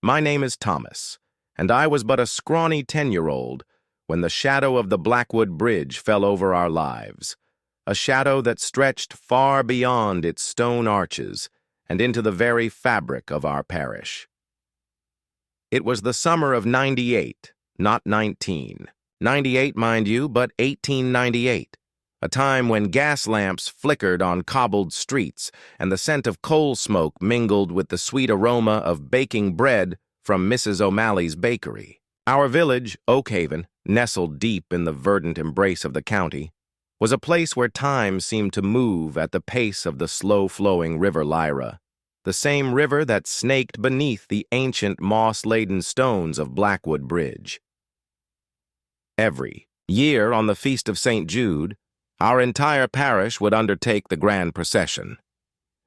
My name is Thomas, and I was but a scrawny 10-year-old when the shadow of the Blackwood Bridge fell over our lives, a shadow that stretched far beyond its stone arches and into the very fabric of our parish. It was the summer of '98, not 19. 98, mind you, but 1898, a time when gas lamps flickered on cobbled streets and the scent of coal smoke mingled with the sweet aroma of baking bread from Mrs. O'Malley's bakery. Our village, Oakhaven, nestled deep in the verdant embrace of the county, was a place where time seemed to move at the pace of the slow-flowing River Lyra, the same river that snaked beneath the ancient moss-laden stones of Blackwood Bridge. Every year on the Feast of St. Jude, our entire parish would undertake the grand procession.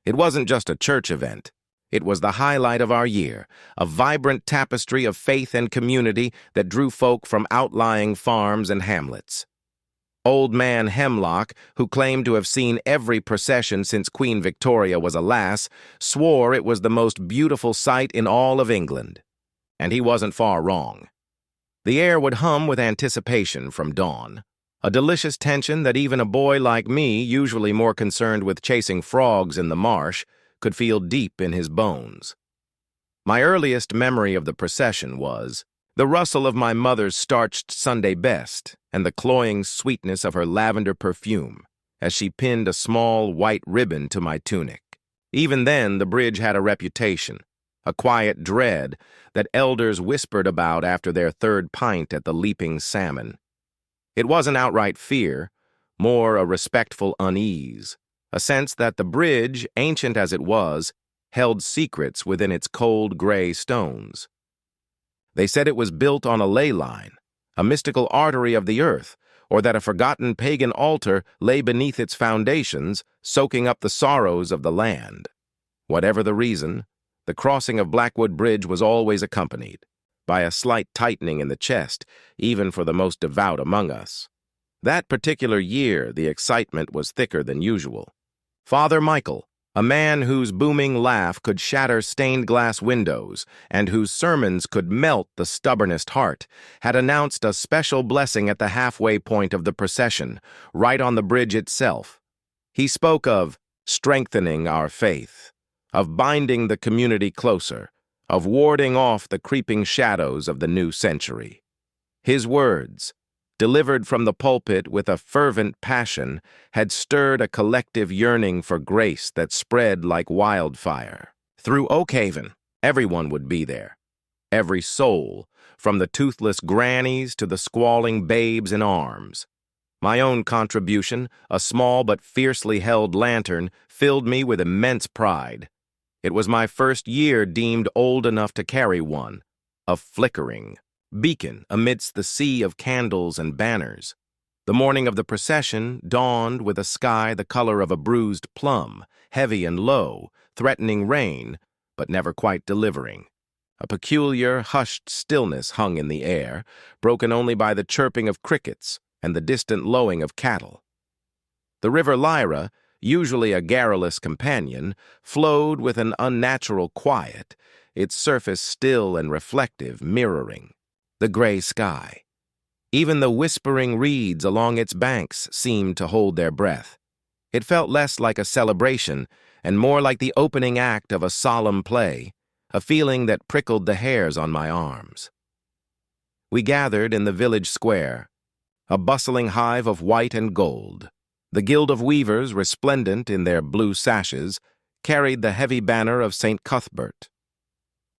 It wasn't just a church event. It was the highlight of our year, a vibrant tapestry of faith and community that drew folk from outlying farms and hamlets. Old Man Hemlock, who claimed to have seen every procession since Queen Victoria was a lass, swore it was the most beautiful sight in all of England. And he wasn't far wrong. The air would hum with anticipation from dawn, a delicious tension that even a boy like me, usually more concerned with chasing frogs in the marsh, could feel deep in his bones. My earliest memory of the procession was the rustle of my mother's starched Sunday best and the cloying sweetness of her lavender perfume as she pinned a small white ribbon to my tunic. Even then, the bridge had a reputation, a quiet dread that elders whispered about after their third pint at the Leaping Salmon. It wasn't outright fear, more a respectful unease, a sense that the bridge, ancient as it was, held secrets within its cold gray stones. They said it was built on a ley line, a mystical artery of the earth, or that a forgotten pagan altar lay beneath its foundations, soaking up the sorrows of the land. Whatever the reason, the crossing of Blackwood Bridge was always accompanied by a slight tightening in the chest, even for the most devout among us. That particular year, the excitement was thicker than usual. Father Michael, a man whose booming laugh could shatter stained-glass windows and whose sermons could melt the stubbornest heart, had announced a special blessing at the halfway point of the procession, right on the bridge itself. He spoke of strengthening our faith, of binding the community closer, of warding off the creeping shadows of the new century. His words, delivered from the pulpit with a fervent passion, had stirred a collective yearning for grace that spread like wildfire. Through Oakhaven, everyone would be there. Every soul, from the toothless grannies to the squalling babes in arms. My own contribution, a small but fiercely held lantern, filled me with immense pride. It was my first year deemed old enough to carry one, a flickering beacon amidst the sea of candles and banners. The morning of the procession dawned with a sky the color of a bruised plum, heavy and low, threatening rain, but never quite delivering. A peculiar, hushed stillness hung in the air, broken only by the chirping of crickets and the distant lowing of cattle. The River Lyra, usually a garrulous companion, flowed with an unnatural quiet, its surface still and reflective, mirroring the gray sky. Even the whispering reeds along its banks seemed to hold their breath. It felt less like a celebration and more like the opening act of a solemn play, a feeling that prickled the hairs on my arms. We gathered in the village square, a bustling hive of white and gold. The Guild of Weavers, resplendent in their blue sashes, carried the heavy banner of St. Cuthbert.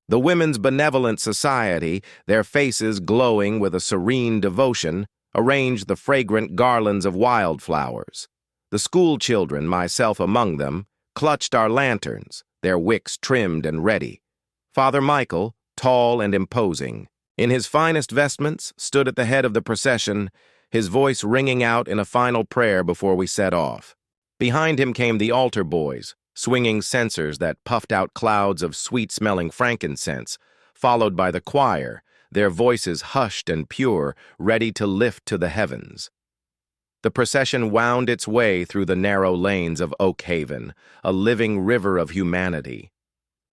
The Women's Benevolent Society, their faces glowing with a serene devotion, arranged the fragrant garlands of wildflowers. The school children, myself among them, clutched our lanterns, their wicks trimmed and ready. Father Michael, tall and imposing, in his finest vestments, stood at the head of the procession, his voice ringing out in a final prayer before we set off. Behind him came the altar boys, swinging censers that puffed out clouds of sweet-smelling frankincense, followed by the choir, their voices hushed and pure, ready to lift to the heavens. The procession wound its way through the narrow lanes of Oakhaven, a living river of humanity.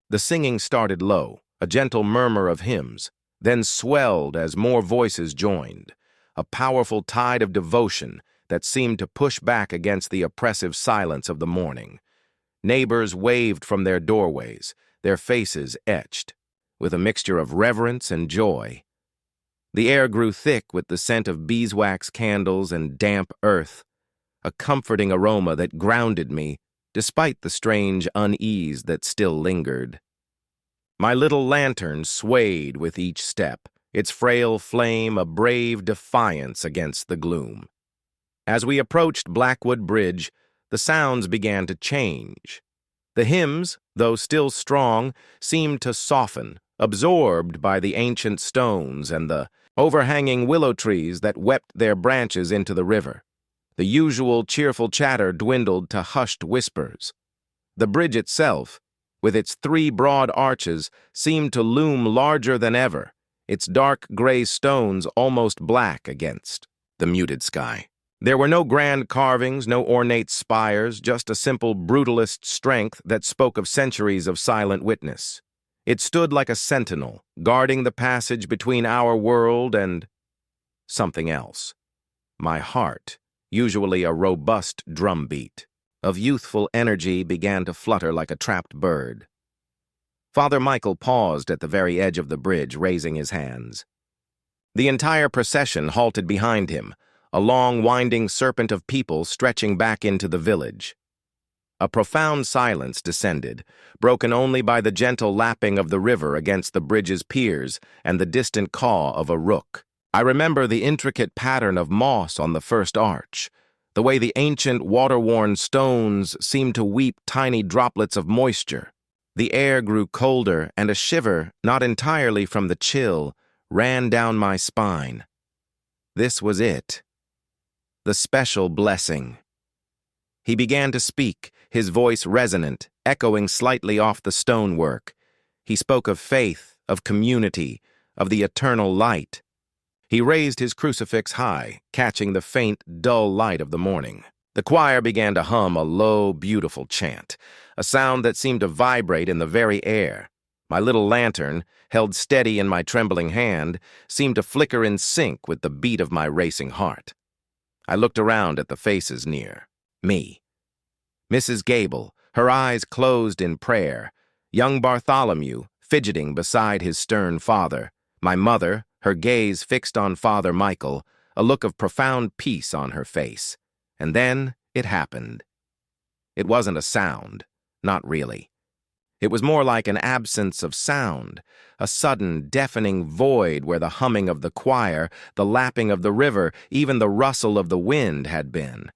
The singing started low, a gentle murmur of hymns, then swelled as more voices joined, a powerful tide of devotion that seemed to push back against the oppressive silence of the morning. Neighbors waved from their doorways, their faces etched, with a mixture of reverence and joy. The air grew thick with the scent of beeswax candles and damp earth, a comforting aroma that grounded me, despite the strange unease that still lingered. My little lantern swayed with each step, its frail flame a brave defiance against the gloom. As we approached Blackwood Bridge, the sounds began to change. The hymns, though still strong, seemed to soften, absorbed by the ancient stones and the overhanging willow trees that wept their branches into the river. The usual cheerful chatter dwindled to hushed whispers. The bridge itself, with its 3 broad arches, seemed to loom larger than ever, its dark gray stones almost black against the muted sky. There were no grand carvings, no ornate spires, just a simple brutalist strength that spoke of centuries of silent witness. It stood like a sentinel, guarding the passage between our world and something else. My heart, usually a robust drumbeat of youthful energy, began to flutter like a trapped bird. Father Michael paused at the very edge of the bridge, raising his hands. The entire procession halted behind him, a long, winding serpent of people stretching back into the village. A profound silence descended, broken only by the gentle lapping of the river against the bridge's piers and the distant caw of a rook. I remember the intricate pattern of moss on the first arch, the way the ancient water-worn stones seemed to weep tiny droplets of moisture. The air grew colder, and a shiver, not entirely from the chill, ran down my spine. This was it. The special blessing. He began to speak, his voice resonant, echoing slightly off the stonework. He spoke of faith, of community, of the eternal light. He raised his crucifix high, catching the faint, dull light of the morning. The choir began to hum a low, beautiful chant, a sound that seemed to vibrate in the very air. My little lantern, held steady in my trembling hand, seemed to flicker in sync with the beat of my racing heart. I looked around at the faces near me. Mrs. Gable, her eyes closed in prayer, young Bartholomew, fidgeting beside his stern father, my mother, her gaze fixed on Father Michael, a look of profound peace on her face. And then it happened. It wasn't a sound, not really. It was more like an absence of sound, a sudden, deafening void where the humming of the choir, the lapping of the river, even the rustle of the wind had been.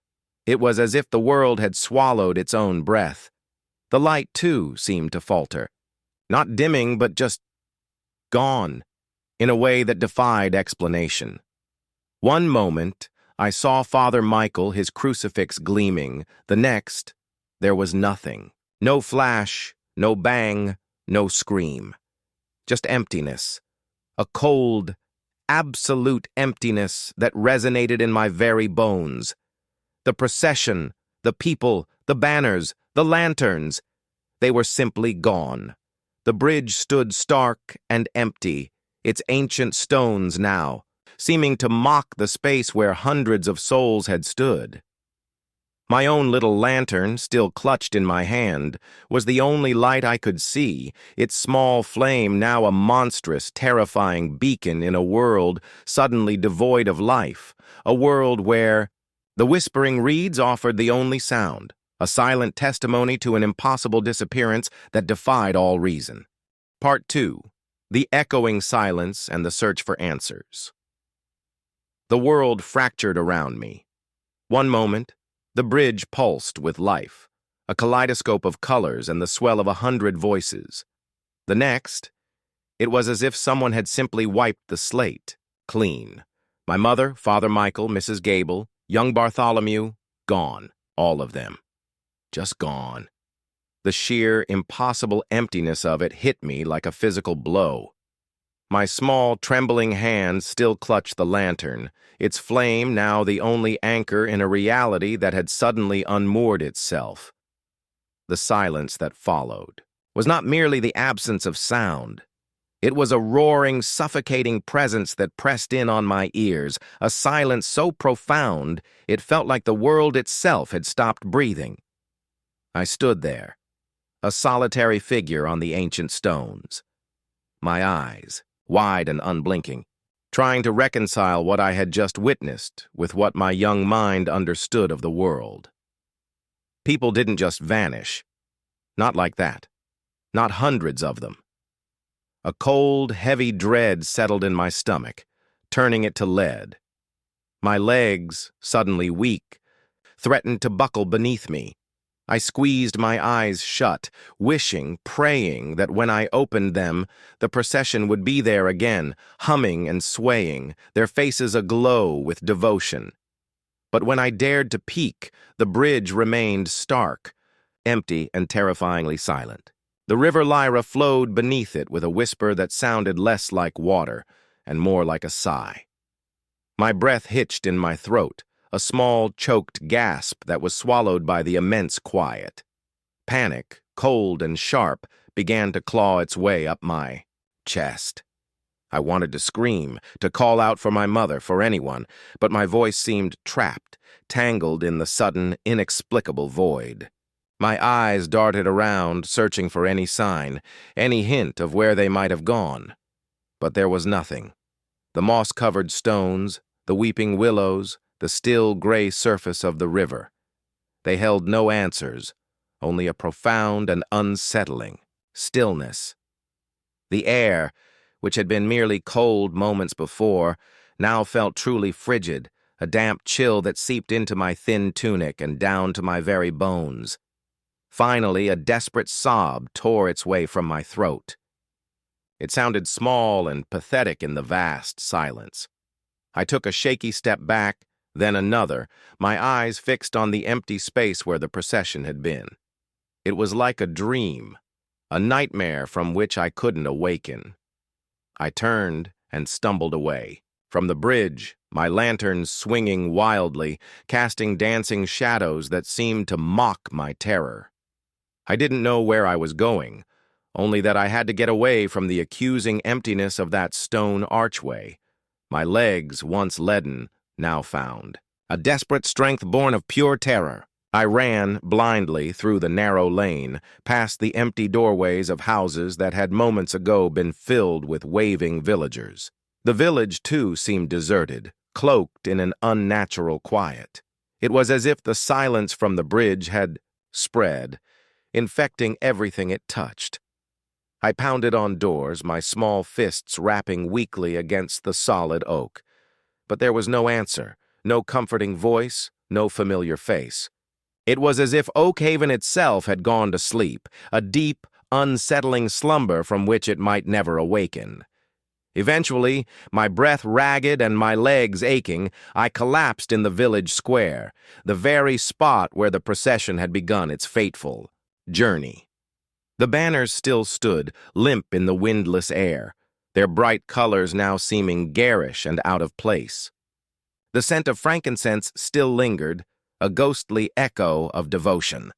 It was as if the world had swallowed its own breath. The light, too, seemed to falter. Not dimming, but just gone, in a way that defied explanation. One moment, I saw Father Michael, his crucifix gleaming. The next, there was nothing. No flash, no bang, no scream. Just emptiness. A cold, absolute emptiness that resonated in my very bones. The procession, the people, the banners, the lanterns, they were simply gone. The bridge stood stark and empty, its ancient stones now, seeming to mock the space where hundreds of souls had stood. My own little lantern, still clutched in my hand, was the only light I could see, its small flame now a monstrous, terrifying beacon in a world suddenly devoid of life, a world where the whispering reeds offered the only sound, a silent testimony to an impossible disappearance that defied all reason. Part 2. The echoing silence and the search for answers. The world fractured around me. One moment, the bridge pulsed with life, a kaleidoscope of colors and the swell of 100 voices. The next, it was as if someone had simply wiped the slate, clean. My mother, Father Michael, Mrs. Gable, young Bartholomew, gone, all of them. Just gone. The sheer, impossible emptiness of it hit me like a physical blow. My small, trembling hand still clutched the lantern, its flame now the only anchor in a reality that had suddenly unmoored itself. The silence that followed was not merely the absence of sound. It was a roaring, suffocating presence that pressed in on my ears, a silence so profound it felt like the world itself had stopped breathing. I stood there, a solitary figure on the ancient stones, my eyes, wide and unblinking, trying to reconcile what I had just witnessed with what my young mind understood of the world. People didn't just vanish. Not like that. Not hundreds of them. A cold, heavy dread settled in my stomach, turning it to lead. My legs, suddenly weak, threatened to buckle beneath me. I squeezed my eyes shut, wishing, praying that when I opened them, the procession would be there again, humming and swaying, their faces aglow with devotion. But when I dared to peek, the bridge remained stark, empty and terrifyingly silent. The river Lyra flowed beneath it with a whisper that sounded less like water and more like a sigh. My breath hitched in my throat, a small, choked gasp that was swallowed by the immense quiet. Panic, cold and sharp, began to claw its way up my chest. I wanted to scream, to call out for my mother, for anyone, but my voice seemed trapped, tangled in the sudden, inexplicable void. My eyes darted around, searching for any sign, any hint of where they might have gone. But there was nothing. The moss-covered stones, the weeping willows, the still gray surface of the river. They held no answers, only a profound and unsettling stillness. The air, which had been merely cold moments before, now felt truly frigid, a damp chill that seeped into my thin tunic and down to my very bones. Finally, a desperate sob tore its way from my throat. It sounded small and pathetic in the vast silence. I took a shaky step back, then another, my eyes fixed on the empty space where the procession had been. It was like a dream, a nightmare from which I couldn't awaken. I turned and stumbled away. From the bridge, my lantern swinging wildly, casting dancing shadows that seemed to mock my terror. I didn't know where I was going, only that I had to get away from the accusing emptiness of that stone archway. My legs, once leaden, now found a desperate strength born of pure terror. I ran blindly through the narrow lane, past the empty doorways of houses that had moments ago been filled with waving villagers. The village, too, seemed deserted, cloaked in an unnatural quiet. It was as if the silence from the bridge had spread, infecting everything it touched. I pounded on doors, my small fists rapping weakly against the solid oak. But there was no answer, no comforting voice, no familiar face. It was as if Oak Haven itself had gone to sleep, a deep, unsettling slumber from which it might never awaken. Eventually, my breath ragged and my legs aching, I collapsed in the village square, the very spot where the procession had begun its fateful journey. The banners still stood, limp in the windless air, their bright colors now seeming garish and out of place. The scent of frankincense still lingered, a ghostly echo of devotion.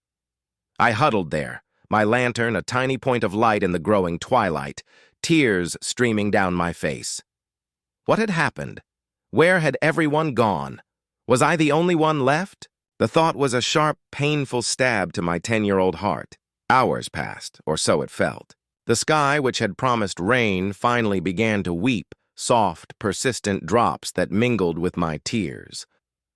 I huddled there, my lantern a tiny point of light in the growing twilight, tears streaming down my face. What had happened? Where had everyone gone? Was I the only one left? The thought was a sharp, painful stab to my 10-year-old heart. Hours passed, or so it felt. The sky, which had promised rain, finally began to weep, soft, persistent drops that mingled with my tears.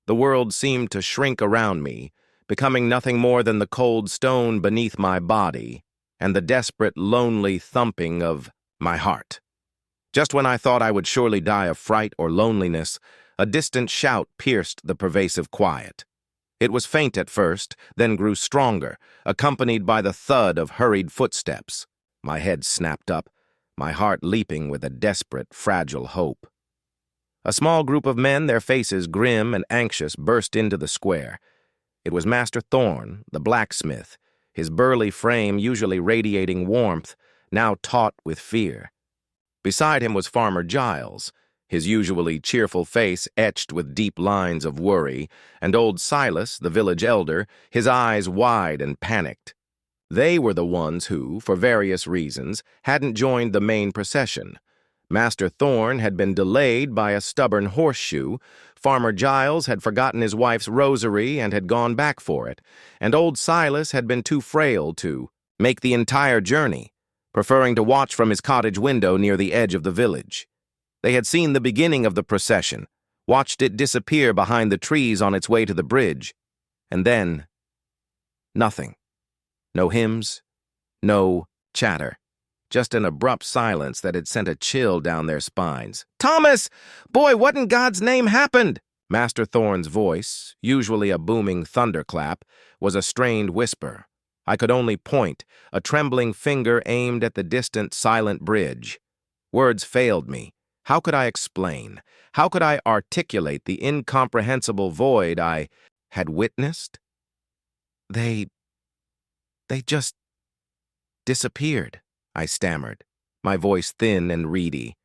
The world seemed to shrink around me, becoming nothing more than the cold stone beneath my body and the desperate, lonely thumping of my heart. Just when I thought I would surely die of fright or loneliness, a distant shout pierced the pervasive quiet. It was faint at first, then grew stronger, accompanied by the thud of hurried footsteps. My head snapped up, my heart leaping with a desperate, fragile hope. A small group of men, their faces grim and anxious, burst into the square. It was Master Thorne, the blacksmith, his burly frame usually radiating warmth, now taut with fear. Beside him was Farmer Giles, his usually cheerful face etched with deep lines of worry, and old Silas, the village elder, his eyes wide and panicked. They were the ones who, for various reasons, hadn't joined the main procession. Master Thorne had been delayed by a stubborn horseshoe, Farmer Giles had forgotten his wife's rosary and had gone back for it, and old Silas had been too frail to make the entire journey, preferring to watch from his cottage window near the edge of the village. They had seen the beginning of the procession, watched it disappear behind the trees on its way to the bridge, and then nothing. No hymns, no chatter. Just an abrupt silence that had sent a chill down their spines. "Thomas! Boy, what in God's name happened?" Master Thorne's voice, usually a booming thunderclap, was a strained whisper. I could only point, a trembling finger aimed at the distant, silent bridge. Words failed me. How could I explain? How could I articulate the incomprehensible void I had witnessed? They just disappeared, I stammered, my voice thin and reedy.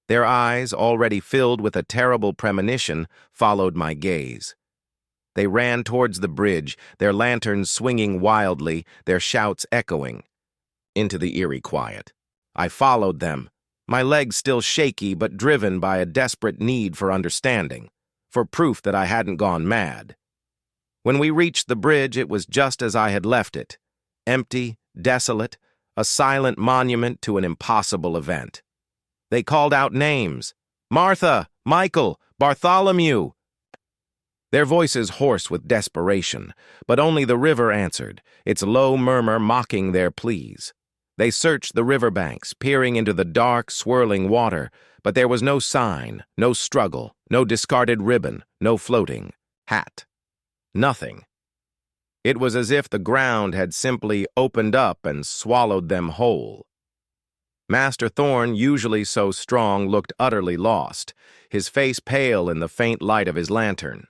Their eyes, already filled with a terrible premonition, followed my gaze. They ran towards the bridge, their lanterns swinging wildly, their shouts echoing into the eerie quiet. I followed them, my legs still shaky but driven by a desperate need for understanding, for proof that I hadn't gone mad. When we reached the bridge, it was just as I had left it, empty, desolate, a silent monument to an impossible event. They called out names: Martha, Michael, Bartholomew. Their voices hoarse with desperation, but only the river answered, its low murmur mocking their pleas. They searched the riverbanks, peering into the dark, swirling water, but there was no sign, no struggle, no discarded ribbon, no floating hat. Nothing. It was as if the ground had simply opened up and swallowed them whole. Master Thorne, usually so strong, looked utterly lost, his face pale in the faint light of his lantern.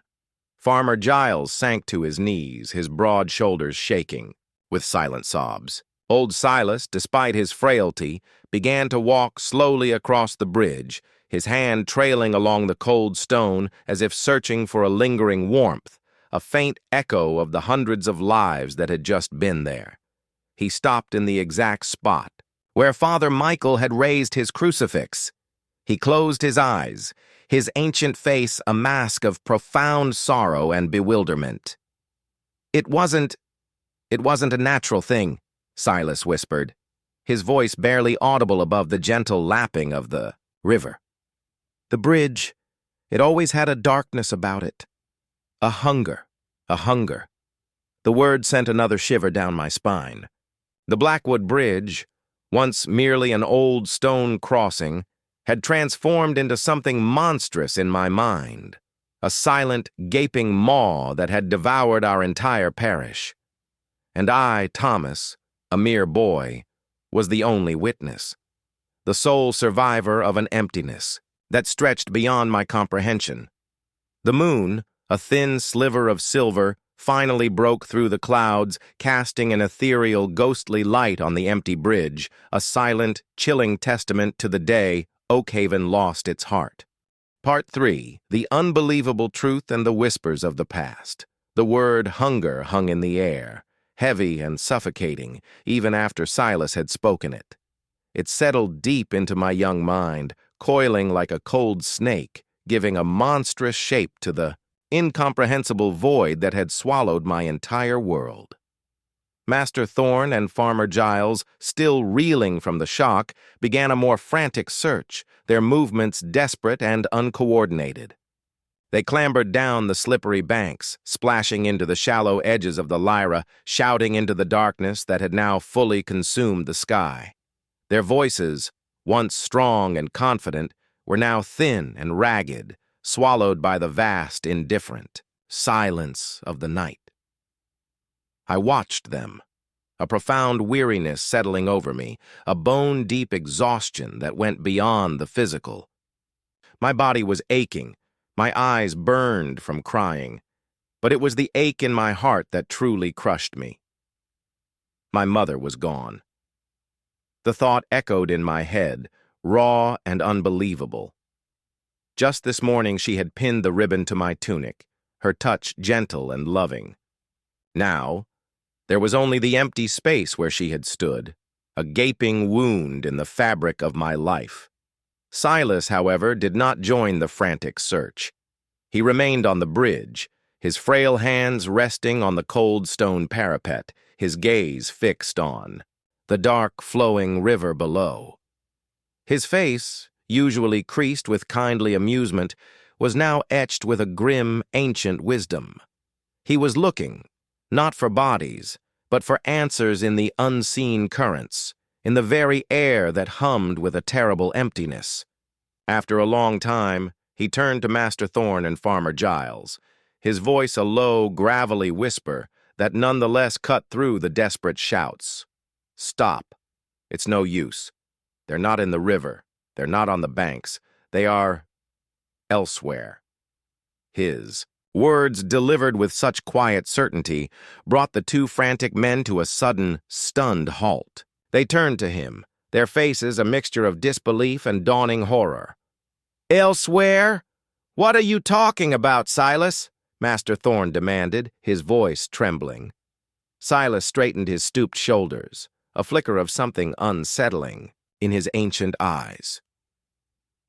Farmer Giles sank to his knees, his broad shoulders shaking, with silent sobs. Old Silas, despite his frailty, began to walk slowly across the bridge, his hand trailing along the cold stone as if searching for a lingering warmth, a faint echo of the hundreds of lives that had just been there. He stopped in the exact spot where Father Michael had raised his crucifix. He closed his eyes, his ancient face a mask of profound sorrow and bewilderment. It wasn't a natural thing," Silas whispered, his voice barely audible above the gentle lapping of the river. "The bridge, it always had a darkness about it. A hunger. The word sent another shiver down my spine. The Blackwood Bridge, once merely an old stone crossing, had transformed into something monstrous in my mind, a silent, gaping maw that had devoured our entire parish. And I, Thomas, a mere boy, was the only witness, the sole survivor of an emptiness that stretched beyond my comprehension. The moon, a thin sliver of silver, finally broke through the clouds, casting an ethereal, ghostly light on the empty bridge, a silent, chilling testament to the day Oakhaven lost its heart. Part 3. The unbelievable truth and the whispers of the past. The word hunger hung in the air, heavy and suffocating, even after Silas had spoken it. It settled deep into my young mind, coiling like a cold snake, giving a monstrous shape to the incomprehensible void that had swallowed my entire world. Master Thorne and Farmer Giles, still reeling from the shock, began a more frantic search, their movements desperate and uncoordinated. They clambered down the slippery banks, splashing into the shallow edges of the Lyra, shouting into the darkness that had now fully consumed the sky. Their voices, once strong and confident, were now thin and ragged, swallowed by the vast, indifferent silence of the night. I watched them, a profound weariness settling over me, a bone-deep exhaustion that went beyond the physical. My body was aching, my eyes burned from crying, but it was the ache in my heart that truly crushed me. My mother was gone. The thought echoed in my head, raw and unbelievable. Just this morning she had pinned the ribbon to my tunic, her touch gentle and loving. Now, There was only the empty space where she had stood, a gaping wound in the fabric of my life. Silas, however, did not join the frantic search. He remained on the bridge, his frail hands resting on the cold stone parapet, his gaze fixed on the dark, flowing river below. His face, usually creased with kindly amusement, was now etched with a grim, ancient wisdom. He was looking, not for bodies, but for answers in the unseen currents, in the very air that hummed with a terrible emptiness. After a long time, he turned to Master Thorne and Farmer Giles, his voice a low, gravelly whisper that nonetheless cut through the desperate shouts. "Stop. It's no use. They're not in the river. They're not on the banks. They are elsewhere." His words, delivered with such quiet certainty, brought the two frantic men to a sudden, stunned halt. They turned to him, their faces a mixture of disbelief and dawning horror. "Elsewhere? What are you talking about, Silas?" Master Thorne demanded, his voice trembling. Silas straightened his stooped shoulders, a flicker of something unsettling in his ancient eyes.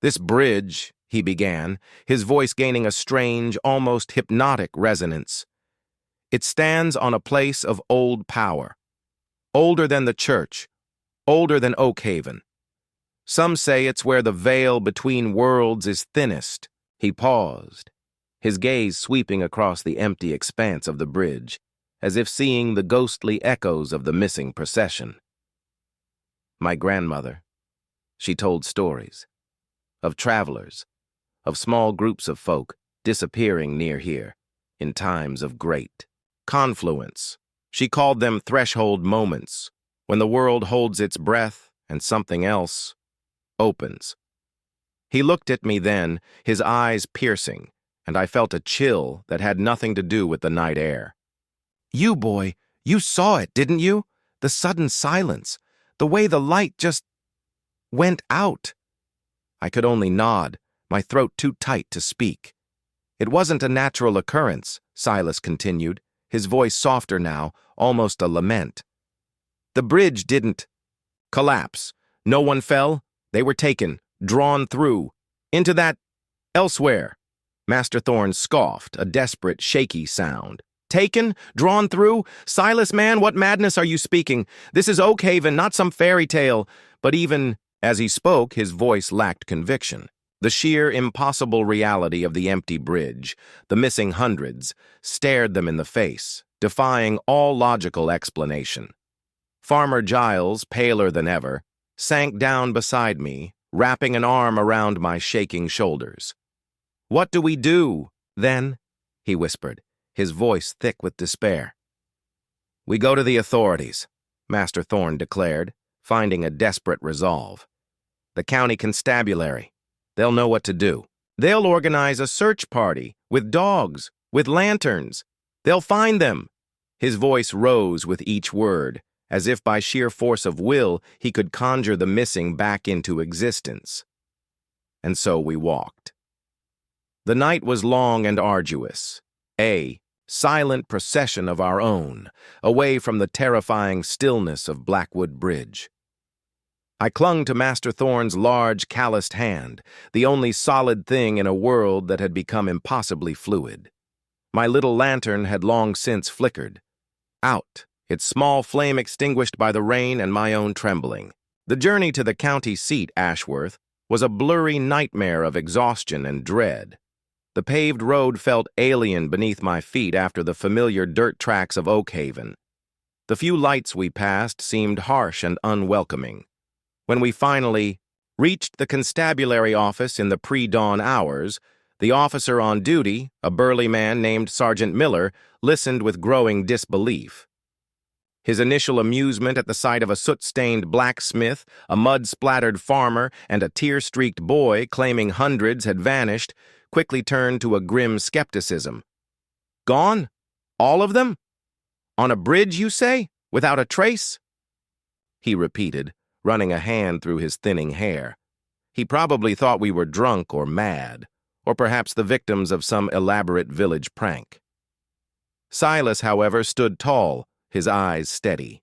"This bridge," he began, his voice gaining a strange, almost hypnotic resonance. "It stands on a place of old power, older than the church, older than Oakhaven. Some say it's where the veil between worlds is thinnest." He paused, his gaze sweeping across the empty expanse of the bridge, as if seeing the ghostly echoes of the missing procession. "My grandmother, she told stories of travelers, of small groups of folk disappearing near here in times of great confluence. She called them threshold moments, when the world holds its breath and something else opens." He looked at me then, his eyes piercing, and I felt a chill that had nothing to do with the night air. "You, boy, you saw it, didn't you? The sudden silence, the way the light just went out." I could only nod, my throat too tight to speak. "It wasn't a natural occurrence," Silas continued, his voice softer now, almost a lament. "The bridge didn't collapse. No one fell. They were taken, drawn through, into that elsewhere." Master Thorne scoffed, a desperate, shaky sound. "Taken? Drawn through? Silas, man, what madness are you speaking? This is Oakhaven, not some fairy tale." But even as he spoke, his voice lacked conviction. The sheer, impossible reality of the empty bridge, the missing hundreds, stared them in the face, defying all logical explanation. Farmer Giles, paler than ever, sank down beside me, wrapping an arm around my shaking shoulders. "What do we do, then?" he whispered, his voice thick with despair. "We go to the authorities," Master Thorne declared, finding a desperate resolve. "The county constabulary. They'll know what to do. They'll organize a search party, with dogs, with lanterns. They'll find them." His voice rose with each word, as if by sheer force of will he could conjure the missing back into existence. And so we walked. The night was long and arduous, a silent procession of our own, away from the terrifying stillness of Blackwood Bridge. I clung to Master Thorne's large, calloused hand, the only solid thing in a world that had become impossibly fluid. My little lantern had long since flickered out, its small flame extinguished by the rain and my own trembling. The journey to the county seat, Ashworth, was a blurry nightmare of exhaustion and dread. The paved road felt alien beneath my feet after the familiar dirt tracks of Oakhaven. The few lights we passed seemed harsh and unwelcoming. When we finally reached the constabulary office in the pre-dawn hours, the officer on duty, a burly man named Sergeant Miller, listened with growing disbelief. His initial amusement at the sight of a soot-stained blacksmith, a mud-splattered farmer, and a tear-streaked boy claiming hundreds had vanished quickly turned to a grim skepticism. "Gone? All of them? On a bridge, you say? Without a trace?" he repeated, running a hand through his thinning hair. He probably thought we were drunk or mad, or perhaps the victims of some elaborate village prank. Silas, however, stood tall, his eyes steady.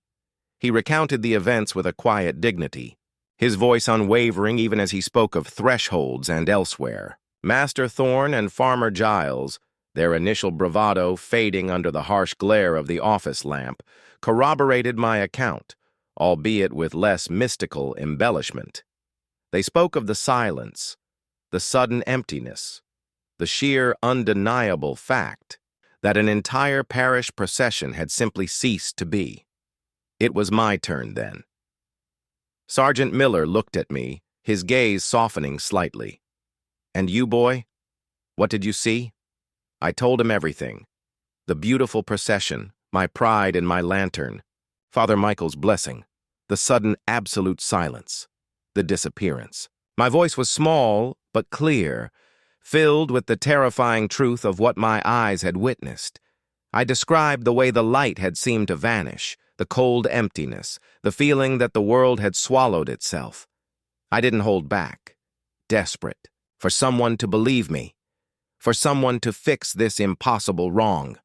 He recounted the events with a quiet dignity, his voice unwavering even as he spoke of thresholds and elsewhere. Master Thorne and Farmer Giles, their initial bravado fading under the harsh glare of the office lamp, corroborated my account, albeit with less mystical embellishment. They spoke of the silence, the sudden emptiness, the sheer undeniable fact that an entire parish procession had simply ceased to be. It was my turn then. Sergeant Miller looked at me, his gaze softening slightly. "And you, boy? What did you see?" I told him everything. The beautiful procession, my pride in my lantern, Father Michael's blessing, the sudden absolute silence, the disappearance. My voice was small but clear, filled with the terrifying truth of what my eyes had witnessed. I described the way the light had seemed to vanish, the cold emptiness, the feeling that the world had swallowed itself. I didn't hold back, desperate for someone to believe me, for someone to fix this impossible wrong.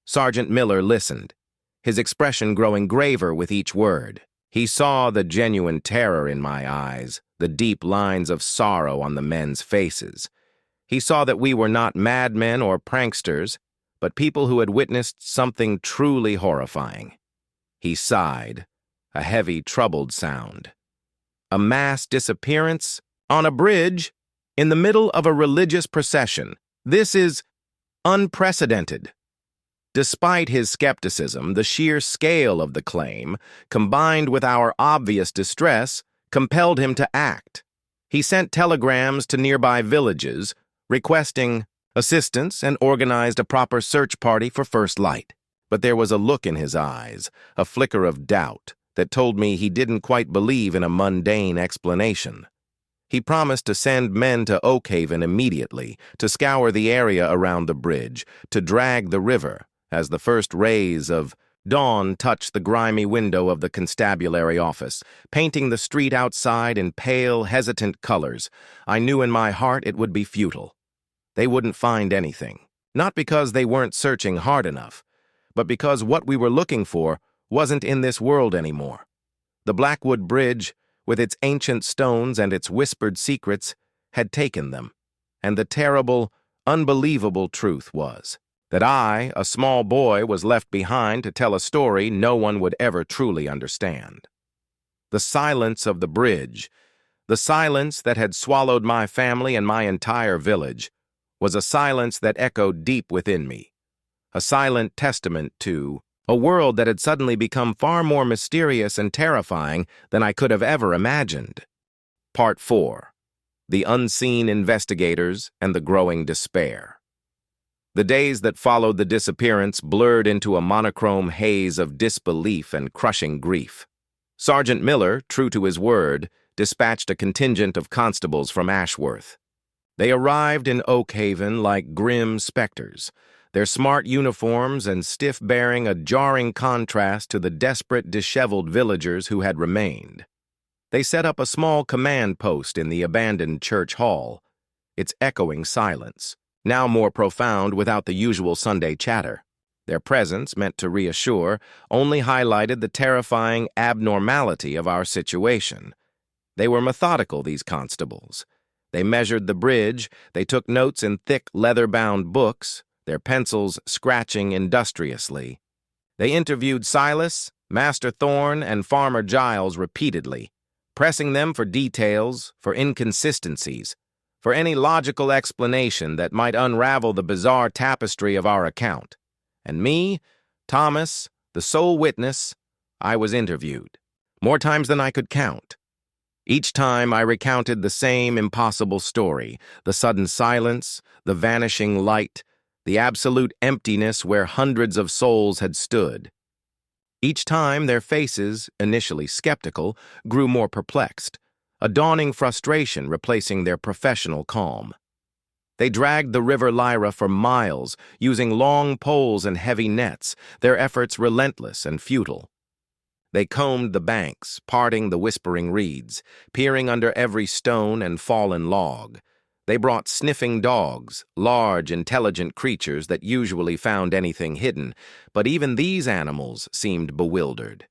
Sergeant Miller listened, his expression growing graver with each word. He saw the genuine terror in my eyes, the deep lines of sorrow on the men's faces. He saw that we were not madmen or pranksters, but people who had witnessed something truly horrifying. He sighed, a heavy, troubled sound. A mass disappearance on a bridge in the middle of a religious procession. This is unprecedented. Despite his skepticism, the sheer scale of the claim, combined with our obvious distress, compelled him to act. He sent telegrams to nearby villages, requesting assistance and organized a proper search party for first light. But there was a look in his eyes, a flicker of doubt, that told me he didn't quite believe in a mundane explanation. He promised to send men to Oakhaven immediately, to scour the area around the bridge, to drag the river, as the first rays of dawn touched the grimy window of the constabulary office, painting the street outside in pale, hesitant colors. I knew in my heart it would be futile. They wouldn't find anything, not because they weren't searching hard enough, but because what we were looking for wasn't in this world anymore. The Blackwood Bridge, with its ancient stones and its whispered secrets, had taken them, and the terrible, unbelievable truth was that I, a small boy, was left behind to tell a story no one would ever truly understand. The silence of the bridge, the silence that had swallowed my family and my entire village, was a silence that echoed deep within me, a silent testament to a world that had suddenly become far more mysterious and terrifying than I could have ever imagined. Part 4. The Unseen Investigators and the Growing Despair. The days that followed the disappearance blurred into a monochrome haze of disbelief and crushing grief. Sergeant Miller, true to his word, dispatched a contingent of constables from Ashworth. They arrived in Oakhaven like grim specters, their smart uniforms and stiff bearing a jarring contrast to the desperate, disheveled villagers who had remained. They set up a small command post in the abandoned church hall, its echoing silence, now more profound without the usual Sunday chatter. Their presence, meant to reassure, only highlighted the terrifying abnormality of our situation. They were methodical, these constables. They measured the bridge, they took notes in thick, leather-bound books, their pencils scratching industriously. They interviewed Silas, Master Thorne, and Farmer Giles repeatedly, pressing them for details, for inconsistencies, for any logical explanation that might unravel the bizarre tapestry of our account. And me, Thomas, the sole witness, I was interviewed, more times than I could count. Each time I recounted the same impossible story, the sudden silence, the vanishing light, the absolute emptiness where hundreds of souls had stood. Each time their faces, initially skeptical, grew more perplexed, a dawning frustration replacing their professional calm. They dragged the River Lyra for miles, using long poles and heavy nets, their efforts relentless and futile. They combed the banks, parting the whispering reeds, peering under every stone and fallen log. They brought sniffing dogs, large, intelligent creatures that usually found anything hidden, but even these animals seemed bewildered.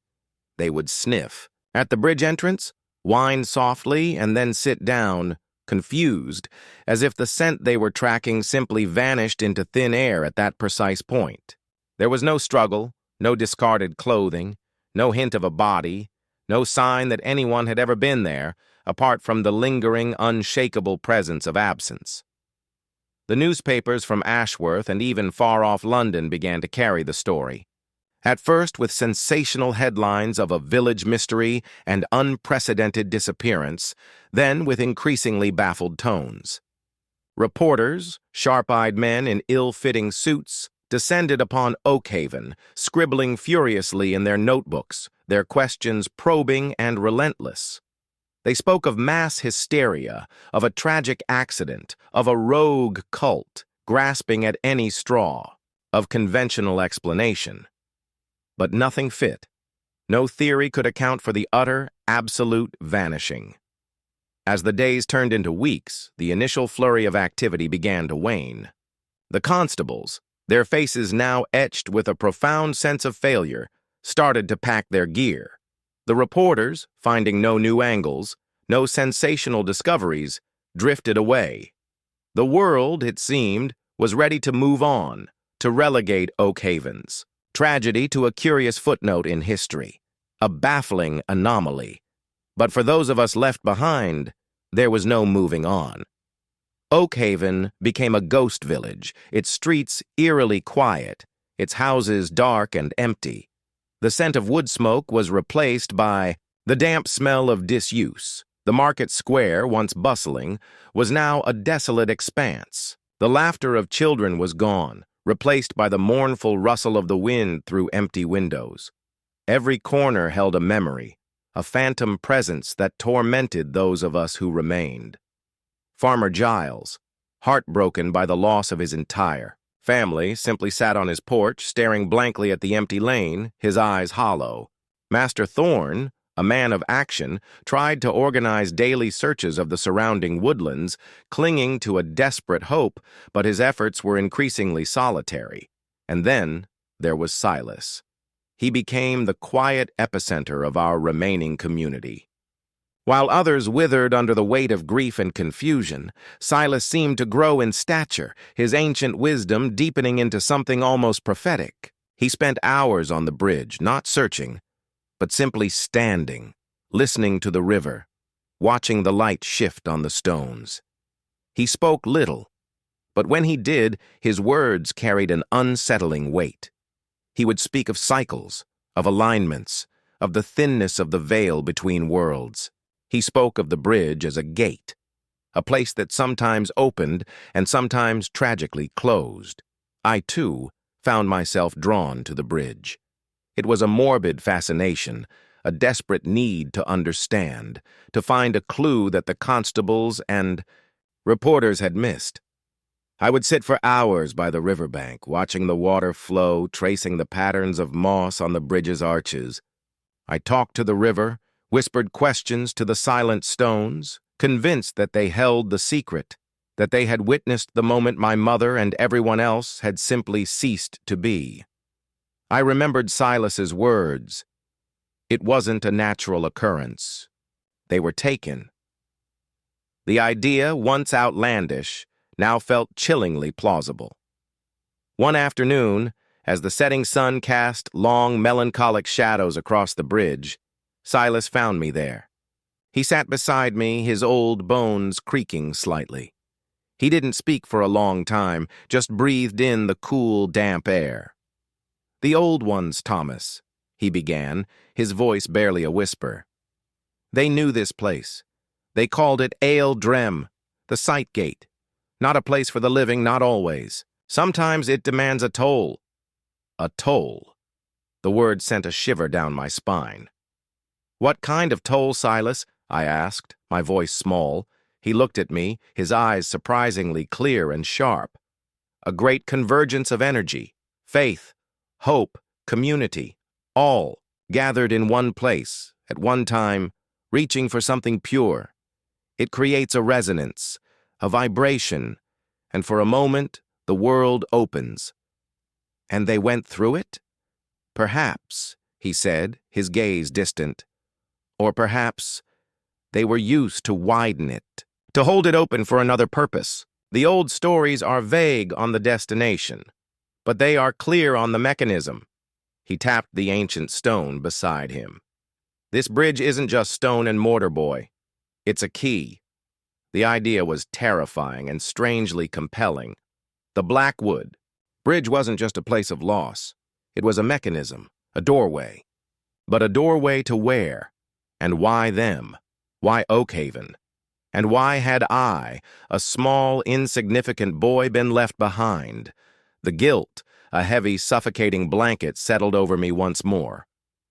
They would sniff at the bridge entrance, whine softly, and then sit down, confused, as if the scent they were tracking simply vanished into thin air at that precise point. There was no struggle, no discarded clothing, no hint of a body, no sign that anyone had ever been there, apart from the lingering, unshakable presence of absence. The newspapers from Ashworth and even far-off London began to carry the story. At first with sensational headlines of a village mystery and unprecedented disappearance, then with increasingly baffled tones. Reporters, sharp-eyed men in ill-fitting suits, descended upon Oakhaven, scribbling furiously in their notebooks, their questions probing and relentless. They spoke of mass hysteria, of a tragic accident, of a rogue cult, grasping at any straw, of conventional explanation. But nothing fit. No theory could account for the utter, absolute vanishing. As the days turned into weeks, the initial flurry of activity began to wane. The constables, their faces now etched with a profound sense of failure, started to pack their gear. The reporters, finding no new angles, no sensational discoveries, drifted away. The world, it seemed, was ready to move on, to relegate Oakhaven's tragedy to a curious footnote in history, a baffling anomaly. But for those of us left behind, there was no moving on. Oakhaven became a ghost village, its streets eerily quiet, its houses dark and empty. The scent of wood smoke was replaced by the damp smell of disuse. The market square, once bustling, was now a desolate expanse. The laughter of children was gone, replaced by the mournful rustle of the wind through empty windows. Every corner held a memory, a phantom presence that tormented those of us who remained. Farmer Giles, heartbroken by the loss of his entire family, simply sat on his porch, staring blankly at the empty lane, his eyes hollow. Master Thorne, a man of action, tried to organize daily searches of the surrounding woodlands, clinging to a desperate hope, but his efforts were increasingly solitary. And then there was Silas. He became the quiet epicenter of our remaining community. While others withered under the weight of grief and confusion, Silas seemed to grow in stature, his ancient wisdom deepening into something almost prophetic. He spent hours on the bridge, not searching, but simply standing, listening to the river, watching the light shift on the stones. He spoke little, but when he did, his words carried an unsettling weight. He would speak of cycles, of alignments, of the thinness of the veil between worlds. He spoke of the bridge as a gate, a place that sometimes opened and sometimes tragically closed. I, too, found myself drawn to the bridge. It was a morbid fascination, a desperate need to understand, to find a clue that the constables and reporters had missed. I would sit for hours by the riverbank, watching the water flow, tracing the patterns of moss on the bridge's arches. I talked to the river, whispered questions to the silent stones, convinced that they held the secret, that they had witnessed the moment my mother and everyone else had simply ceased to be. I remembered Silas's words. It wasn't a natural occurrence. They were taken. The idea, once outlandish, now felt chillingly plausible. One afternoon, as the setting sun cast long, melancholic shadows across the bridge, Silas found me there. He sat beside me, his old bones creaking slightly. He didn't speak for a long time, just breathed in the cool, damp air. "The old ones, Thomas," he began, his voice barely a whisper. "They knew this place. They called it Ale Drem, the Sight Gate. Not a place for the living, not always. Sometimes it demands a toll." A toll. The word sent a shiver down my spine. "What kind of toll, Silas?" I asked, my voice small. He looked at me, his eyes surprisingly clear and sharp. "A great convergence of energy, faith, hope, community, all gathered in one place, at one time, reaching for something pure. It creates a resonance, a vibration, and for a moment the world opens. And they went through it? Perhaps, he said, his gaze distant. Or perhaps they were used to widen it, to hold it open for another purpose. The old stories are vague on the destination, but they are clear on the mechanism. He tapped the ancient stone beside him. This bridge isn't just stone and mortar, boy. It's a key. The idea was terrifying and strangely compelling. The Blackwood Bridge wasn't just a place of loss. It was a mechanism, a doorway. But a doorway to where? And why them? Why Oakhaven? And why had I, a small, insignificant boy, been left behind? The guilt, a heavy, suffocating blanket, settled over me once more.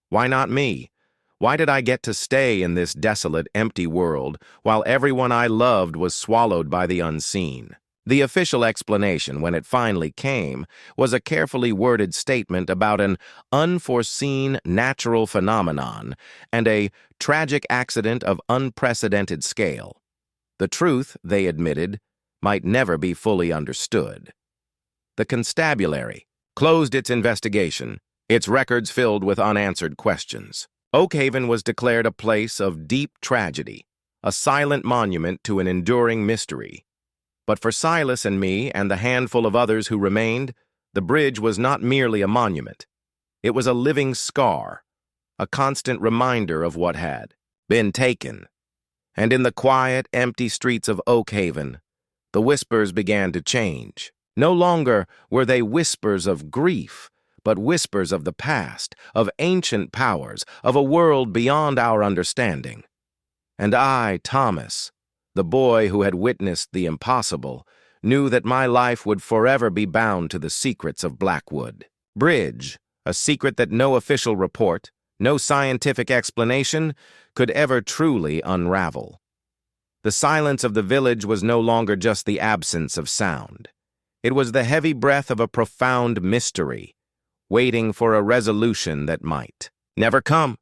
Why not me? Why did I get to stay in this desolate, empty world while everyone I loved was swallowed by the unseen? The official explanation, when it finally came, was a carefully worded statement about an unforeseen natural phenomenon and a tragic accident of unprecedented scale. The truth, they admitted, might never be fully understood. The constabulary closed its investigation, its records filled with unanswered questions. Oakhaven was declared a place of deep tragedy, a silent monument to an enduring mystery. But for Silas and me and the handful of others who remained, the bridge was not merely a monument. It was a living scar, a constant reminder of what had been taken. And in the quiet, empty streets of Oakhaven, the whispers began to change. No longer were they whispers of grief, but whispers of the past, of ancient powers, of a world beyond our understanding. And I, Thomas, the boy who had witnessed the impossible, knew that my life would forever be bound to the secrets of Blackwood Bridge, a secret that no official report, no scientific explanation could ever truly unravel. The silence of the village was no longer just the absence of sound. It was the heavy breath of a profound mystery, waiting for a resolution that might never come.